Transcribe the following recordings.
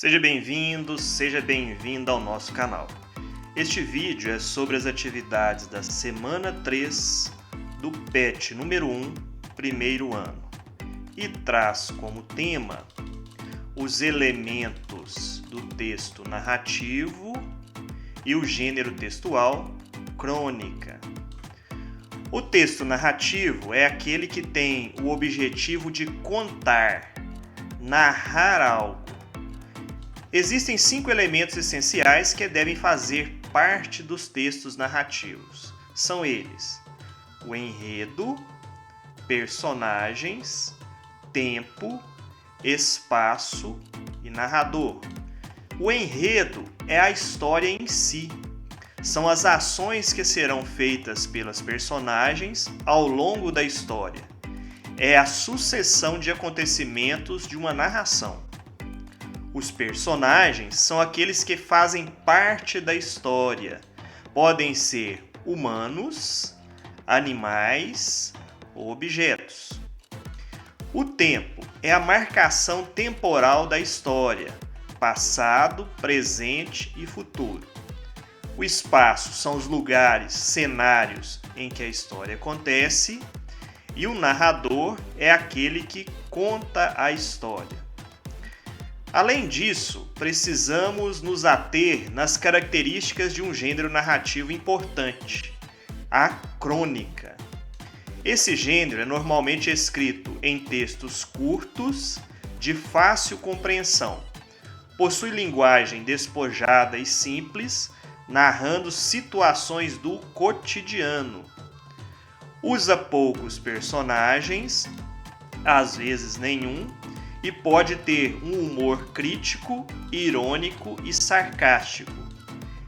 Seja bem-vindo, seja bem-vinda ao nosso canal. Este vídeo é sobre as atividades da semana 3 do PET número 1, primeiro ano, e traz como tema os elementos do texto narrativo e o gênero textual crônica. O texto narrativo é aquele que tem o objetivo de contar, narrar algo. Existem 5 elementos essenciais que devem fazer parte dos textos narrativos. São eles: o enredo, personagens, tempo, espaço e narrador. O enredo é a história em si. São as ações que serão feitas pelos personagens ao longo da história. É a sucessão de acontecimentos de uma narração. Os personagens são aqueles que fazem parte da história. Podem ser humanos, animais ou objetos. O tempo é a marcação temporal da história, passado, presente e futuro. O espaço são os lugares, cenários em que a história acontece. E o narrador é aquele que conta a história. Além disso, precisamos nos ater nas características de um gênero narrativo importante, a crônica. Esse gênero é normalmente escrito em textos curtos, de fácil compreensão. Possui linguagem despojada e simples, narrando situações do cotidiano. Usa poucos personagens, às vezes nenhum, e pode ter um humor crítico, irônico e sarcástico.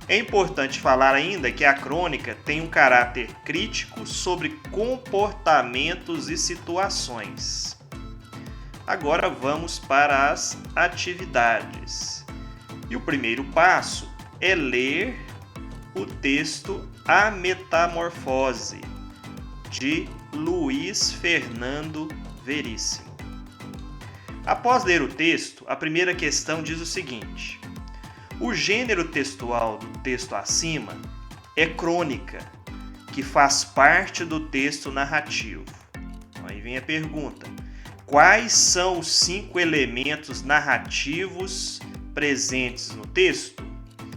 É importante falar ainda que a crônica tem um caráter crítico sobre comportamentos e situações. Agora vamos para as atividades. E o primeiro passo é ler o texto A Metamorfose, de Luiz Fernando Veríssimo. Após ler o texto, a primeira questão diz o seguinte: o gênero textual do texto acima é crônica, que faz parte do texto narrativo. Aí vem a pergunta: quais são os 5 elementos narrativos presentes no texto?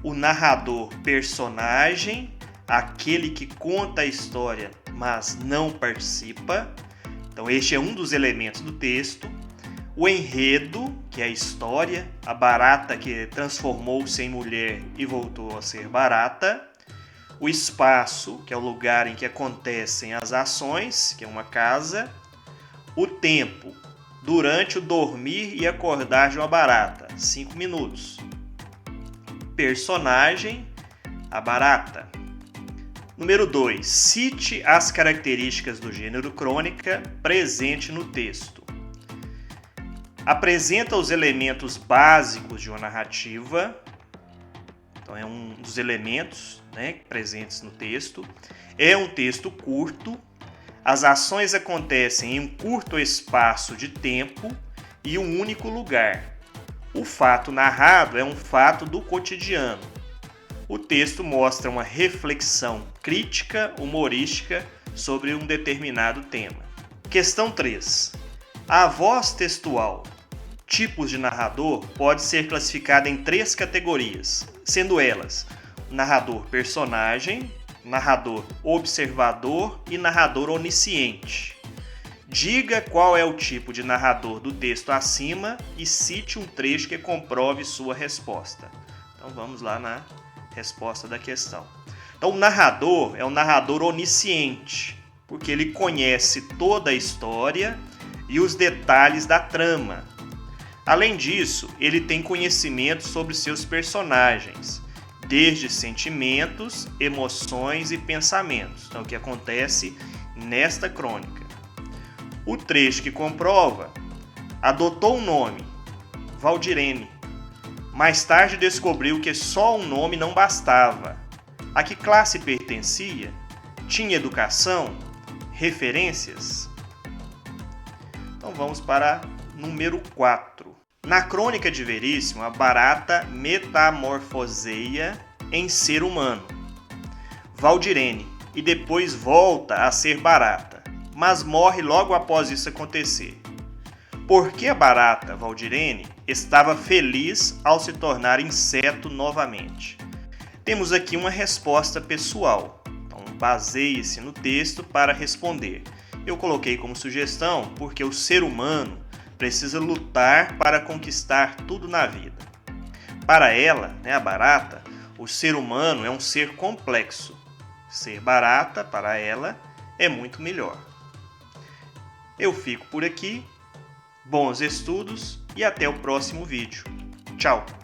O narrador personagem, aquele que conta a história, mas não participa. Então este é um dos elementos do texto. O enredo, que é a história, a barata que transformou-se em mulher e voltou a ser barata. O espaço, que é o lugar em que acontecem as ações, que é uma casa. O tempo, durante o dormir e acordar de uma barata, 5 minutos. Personagem, a barata. Número 2. Cite as características do gênero crônica presente no texto. Apresenta os elementos básicos de uma narrativa. Então, é um dos elementos, presentes no texto. É um texto curto. As ações acontecem em um curto espaço de tempo e um único lugar. O fato narrado é um fato do cotidiano. O texto mostra uma reflexão crítica, humorística sobre um determinado tema. Questão 3. A voz textual, tipos de narrador, pode ser classificada em 3 categorias, sendo elas narrador personagem, narrador observador e narrador onisciente. Diga qual é o tipo de narrador do texto acima e cite um trecho que comprove sua resposta. Então vamos lá na resposta da questão. Então o narrador é um narrador onisciente, porque ele conhece toda a história e os detalhes da trama. Além disso, ele tem conhecimento sobre seus personagens, desde sentimentos, emoções e pensamentos. Então o que acontece nesta crônica. O trecho que comprova: adotou um nome, Valdirene. Mais tarde descobriu que só um nome não bastava. A que classe pertencia? Tinha educação? Referências? Então vamos para número 4. Na crônica de Veríssimo, a barata metamorfoseia em ser humano, Valdirene, e depois volta a ser barata, mas morre logo após isso acontecer. Por que a barata Valdirene estava feliz ao se tornar inseto novamente? Temos aqui uma resposta pessoal, então baseie-se no texto para responder. Eu coloquei como sugestão porque o ser humano precisa lutar para conquistar tudo na vida. Para ela, a barata, o ser humano é um ser complexo. Ser barata, para ela, é muito melhor. Eu fico por aqui, bons estudos e até o próximo vídeo. Tchau!